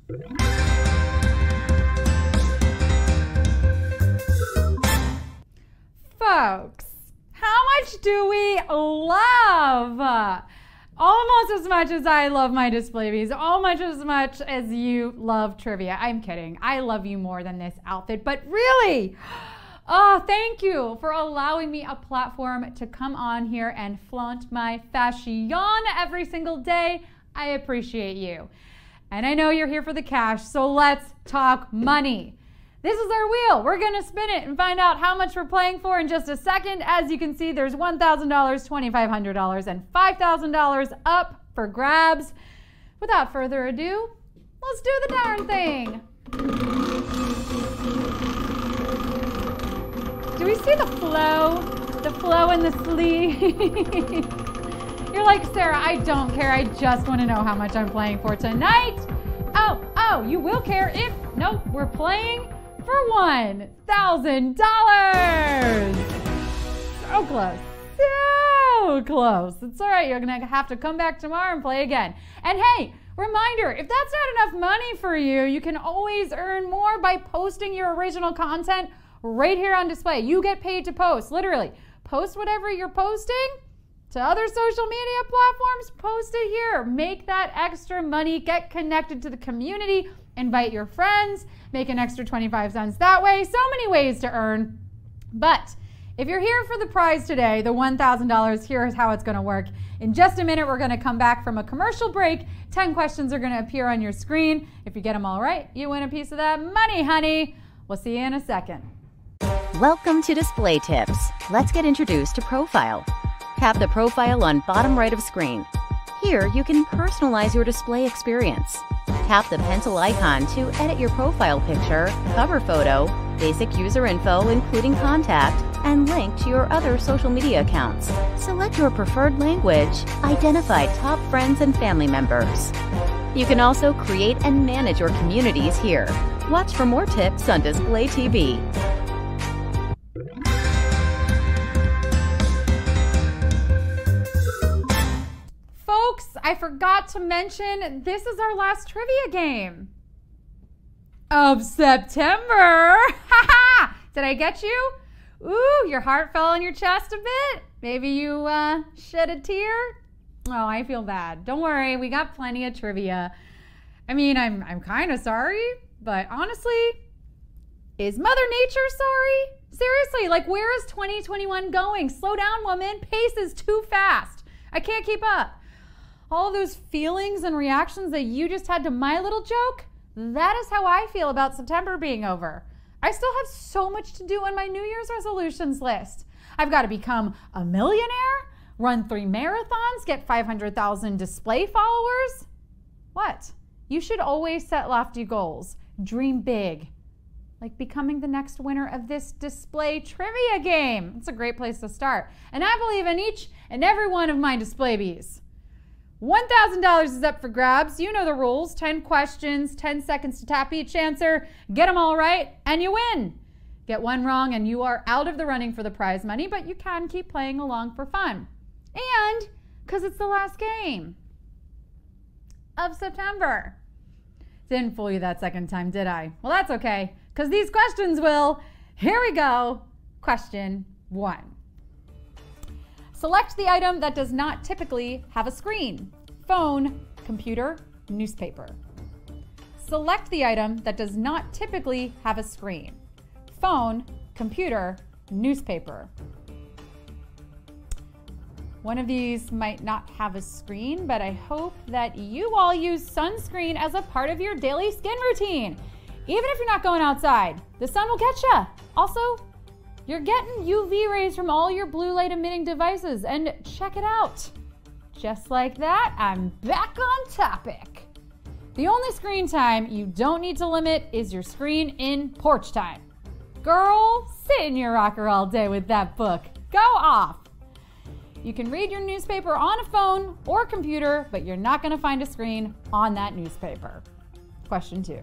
Folks, how much do we love? Almost as much as I love my display bees, almost as much as you love trivia. I'm kidding. I love you more than this outfit, but really, oh, thank you for allowing me a platform to come on here and flaunt my fashion every single day. I appreciate you. And I know you're here for the cash, so let's talk money. This is our wheel. We're gonna spin it and find out how much we're playing for in just a second. As you can see, there's $1,000, $2,500, and $5,000 up for grabs. Without further ado, let's do the darn thing. Do we see the flow? The flow in the sleeve? You're like, Sarah, I don't care. I just want to know how much I'm playing for tonight. Oh, you will care if, nope, we're playing for $1,000. So close, so close. It's all right, you're gonna have to come back tomorrow and play again. And hey, reminder, if that's not enough money for you, you can always earn more by posting your original content right here on display. You get paid to post, literally. Post whatever you're posting to other social media platforms, post it here. Make that extra money, get connected to the community, invite your friends, make an extra 25 cents that way. So many ways to earn. But if you're here for the prize today, the $1,000, here's how it's gonna work. In just a minute, we're gonna come back from a commercial break. 10 questions are gonna appear on your screen. If you get them all right, you win a piece of that money, honey. We'll see you in a second. Welcome to Display Tips. Let's get introduced to Profile. Tap the profile on bottom right of screen. Here, you can personalize your display experience. Tap the pencil icon to edit your profile picture, cover photo, basic user info including contact, and link to your other social media accounts. Select your preferred language, identify top friends and family members. You can also create and manage your communities here. Watch for more tips on Display TV. I forgot to mention, this is our last trivia game of September. Did I get you? Ooh, your heart fell in your chest a bit. Maybe you shed a tear. Oh, I feel bad. Don't worry, we got plenty of trivia. I mean, I'm kind of sorry, but honestly, is Mother Nature sorry? Seriously, like, where is 2021 going? Slow down, woman. Pace is too fast. I can't keep up. All those feelings and reactions that you just had to my little joke, that is how I feel about September being over. I still have so much to do on my New Year's resolutions list. I've got to become a millionaire, run 3 marathons, get 500,000 display followers. What? You should always set lofty goals. Dream big. Like becoming the next winner of this display trivia game. It's a great place to start. And I believe in each and every one of my display bees. $1,000 is up for grabs. You know the rules. 10 questions, 10 seconds to tap each answer. Get them all right, and you win. Get one wrong, and you are out of the running for the prize money, but you can keep playing along for fun. And because it's the last game of September. Didn't fool you that second time, did I? Well, that's okay, because these questions will. Here we go. Question 1. Select the item that does not typically have a screen. Phone, computer, newspaper. Select the item that does not typically have a screen. Phone, computer, newspaper. One of these might not have a screen, but I hope that you all use sunscreen as a part of your daily skin routine. Even if you're not going outside, the sun will get you. Also, you're getting UV rays from all your blue light emitting devices, and check it out. Just like that, I'm back on topic. The only screen time you don't need to limit is your screen in porch time. Girl, sit in your rocker all day with that book. Go off. You can read your newspaper on a phone or computer, but you're not gonna find a screen on that newspaper. Question 2.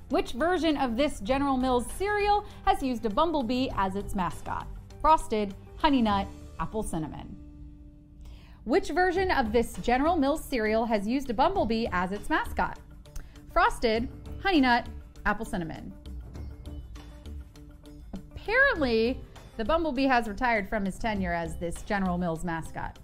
Which version of this General Mills cereal has used a bumblebee as its mascot? Frosted, Honey Nut, Apple Cinnamon. Which version of this General Mills cereal has used a bumblebee as its mascot? frosted, honey nut, apple cinnamon. Apparently, the bumblebee has retired from his tenure as this General Mills mascot.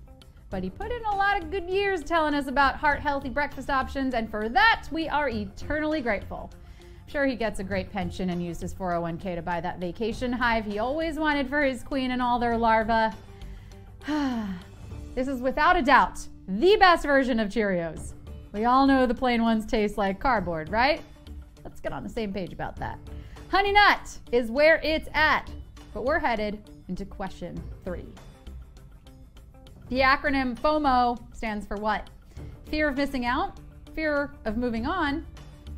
But he put in a lot of good years telling us about heart-healthy breakfast options, and for that, we are eternally grateful. I'm sure he gets a great pension and used his 401k to buy that vacation hive he always wanted for his queen and all their larvae. This is without a doubt the best version of Cheerios. We all know the plain ones taste like cardboard, right? Let's get on the same page about that. Honey Nut is where it's at, but we're headed into question 3. The acronym FOMO stands for what? Fear of missing out, fear of moving on,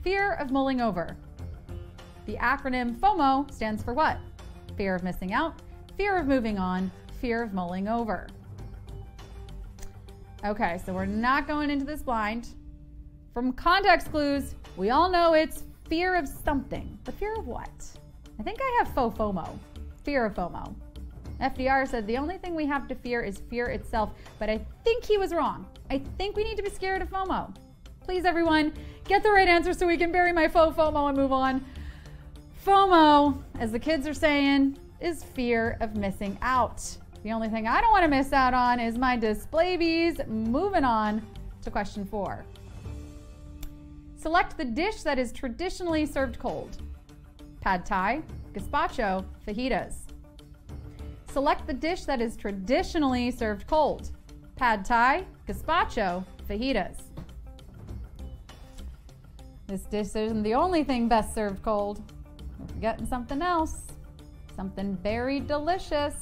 fear of mulling over. The acronym FOMO stands for what? Fear of missing out, fear of moving on, fear of mulling over. Okay, so we're not going into this blind. From context clues, we all know it's fear of something, but fear of what? I think I have faux FOMO, fear of FOMO. FDR said the only thing we have to fear is fear itself, but I think he was wrong. I think we need to be scared of FOMO. Please, everyone, get the right answer so we can bury my faux FOMO and move on. FOMO, as the kids are saying, is fear of missing out. The only thing I don't want to miss out on is my display bees. Moving on to question 4. Select the dish that is traditionally served cold. Pad Thai, gazpacho, fajitas. Select the dish that is traditionally served cold. Pad Thai, gazpacho, fajitas. This dish isn't the only thing best served cold. We're forgetting something else. Something very delicious.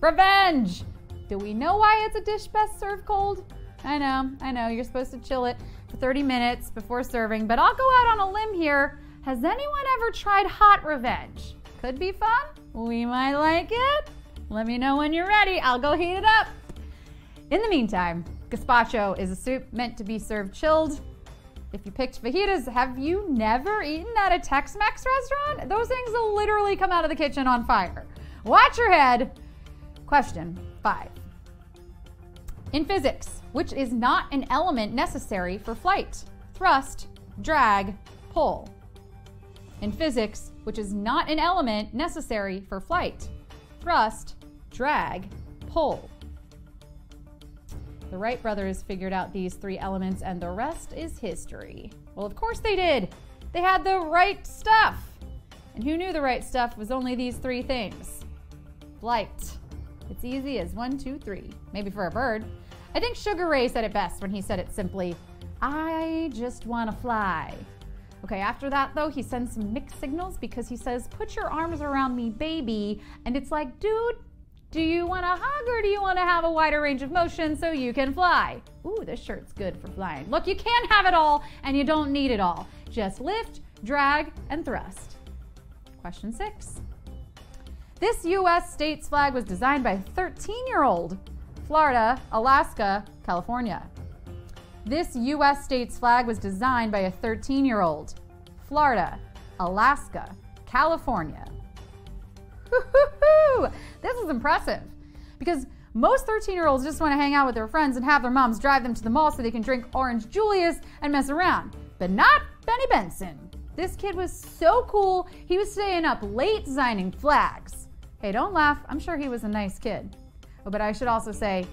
Revenge! Do we know why it's a dish best served cold? I know, you're supposed to chill it for 30 minutes before serving, but I'll go out on a limb here. Has anyone ever tried hot revenge? Could be fun. We might like it. Let me know when you're ready. I'll go heat it up. In the meantime, gazpacho is a soup meant to be served chilled. If you picked fajitas, have you never eaten at a Tex-Mex restaurant? Those things will literally come out of the kitchen on fire. Watch your head. Question 5. In physics, which is not an element necessary for flight? Thrust, drag, pull. In physics, which is not an element necessary for flight? Thrust, drag, pull. The Wright brothers figured out these 3 elements and the rest is history. Well, of course they did. They had the right stuff. And who knew the right stuff was only these 3 things? Flight. It's easy as 1, 2, 3. Maybe for a bird. I think Sugar Ray said it best when he said it simply, I just want to fly. Okay, after that though, he sends some mixed signals because he says, put your arms around me, baby. And it's like, dude, do you want to hug or do you want to have a wider range of motion so you can fly? Ooh, this shirt's good for flying. Look, you can't have it all and you don't need it all. Just lift, drag, and thrust. Question 6. This U.S. state's flag was designed by a 13-year-old. Florida, Alaska, California. This U.S. state's flag was designed by a 13-year-old. Florida, Alaska, California. Woo-hoo-hoo! This is impressive because most 13-year-olds just want to hang out with their friends and have their moms drive them to the mall so they can drink Orange Julius and mess around. But not Benny Benson. This kid was so cool, he was staying up late designing flags. Hey, don't laugh. I'm sure he was a nice kid. Oh, but I should also say,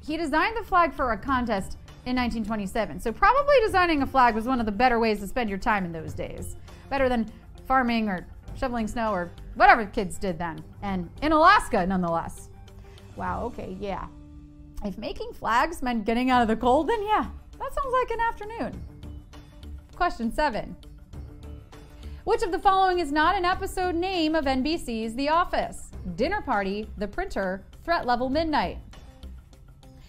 he designed the flag for a contest in 1927. So probably designing a flag was one of the better ways to spend your time in those days. Better than farming or shoveling snow or whatever kids did then. And in Alaska, nonetheless. Wow, okay, yeah. If making flags meant getting out of the cold, then yeah, that sounds like an afternoon. Question 7. Which of the following is not an episode name of NBC's The Office? Dinner Party, The Printer, Threat Level Midnight.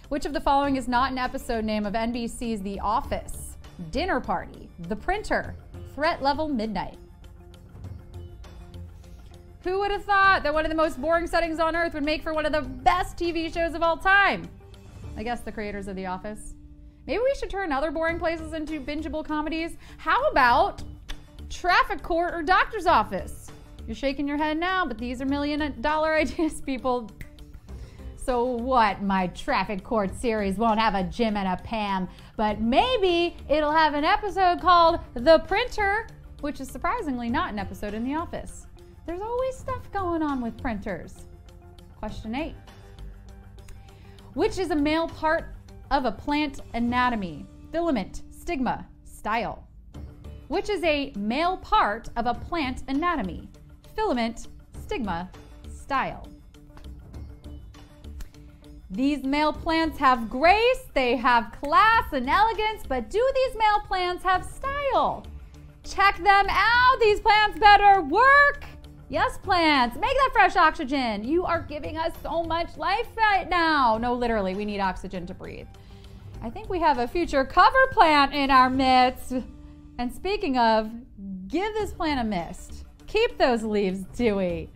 Which of the following is not an episode name of NBC's The Office? Dinner Party, The Printer, Threat Level Midnight. Who would have thought that one of the most boring settings on earth would make for one of the best TV shows of all time? I guess the creators of The Office. Maybe we should turn other boring places into bingeable comedies. How about traffic court or doctor's office? You're shaking your head now, but these are $1 million ideas, people. So what? My traffic court series won't have a Jim and a Pam, but maybe it'll have an episode called The Printer, which is surprisingly not an episode in The Office. There's always stuff going on with printers. Question 8. Which is a male part of a plant anatomy? Filament, stigma, style. Which is a male part of a plant anatomy? Filament, stigma, style. These male plants have grace, they have class and elegance, but do these male plants have style? Check them out, these plants better work. Yes, plants, make that fresh oxygen. You are giving us so much life right now. No, literally, we need oxygen to breathe. I think we have a future cover plant in our midst. And speaking of, give this plant a mist. Keep those leaves dewy.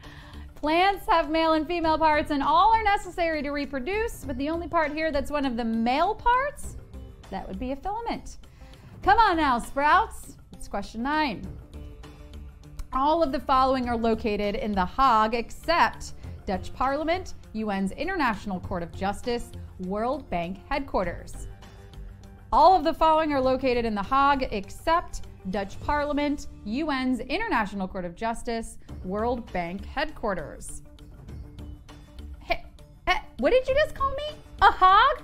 Plants have male and female parts and all are necessary to reproduce, but the only part here that's one of the male parts, that would be a filament. Come on now, sprouts. It's question 9. All of the following are located in The Hague except Dutch Parliament, UN's International Court of Justice, World Bank headquarters. All of the following are located in The Hague except Dutch Parliament, UN's International Court of Justice, World Bank headquarters. Hey, what did you just call me? A hog?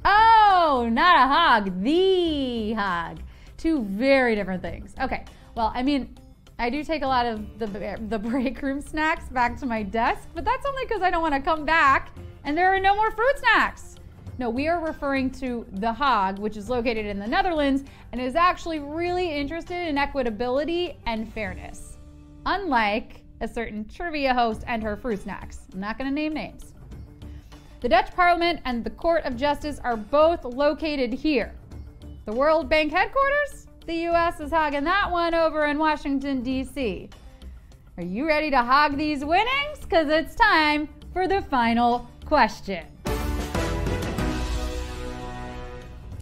Oh, not a hog, the hog. Two very different things. Okay, well, I mean, I do take a lot of the break room snacks back to my desk, but that's only because I don't want to come back and there are no more fruit snacks. No, we are referring to The Hague, which is located in the Netherlands and is actually really interested in equitability and fairness. Unlike a certain trivia host and her fruit snacks. I'm not going to name names. The Dutch Parliament and the Court of Justice are both located here. The World Bank headquarters? The U.S. is hogging that one over in Washington, D.C. Are you ready to hog these winnings? Because it's time for the final question.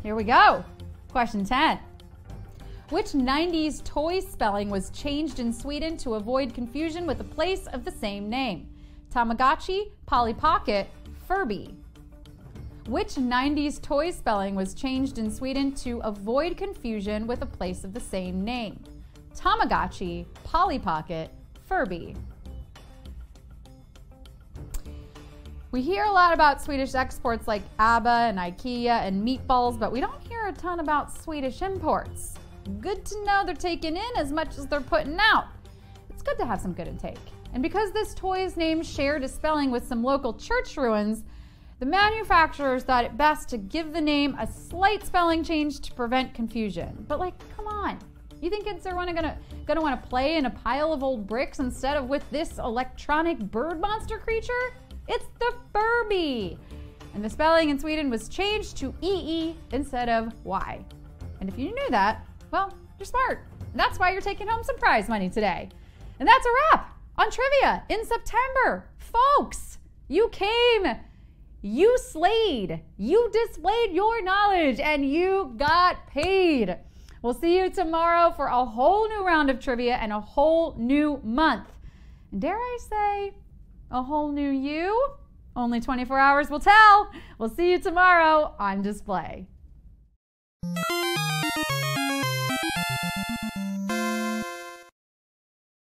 Here we go. Question 10. Which 90s toy spelling was changed in Sweden to avoid confusion with a place of the same name? Tamagotchi, Polly Pocket, Furby. Which 90s toy spelling was changed in Sweden to avoid confusion with a place of the same name? Tamagotchi, Polly Pocket, Furby. We hear a lot about Swedish exports like ABBA and IKEA and meatballs, but we don't hear a ton about Swedish imports. Good to know they're taking in as much as they're putting out. It's good to have some good intake. And because this toy's name shared a spelling with some local church ruins, the manufacturers thought it best to give the name a slight spelling change to prevent confusion. But come on. You think kids are gonna want to play in a pile of old bricks instead of with this electronic bird monster creature? It's the Furby. And the spelling in Sweden was changed to EE instead of Y. And if you knew that, well, you're smart. And that's why you're taking home some prize money today. And that's a wrap on trivia in September. Folks, you came. You slayed, you displayed your knowledge, and you got paid. We'll see you tomorrow for a whole new round of trivia and a whole new month. And dare I say, a whole new you? Only 24 hours will tell. We'll see you tomorrow on display.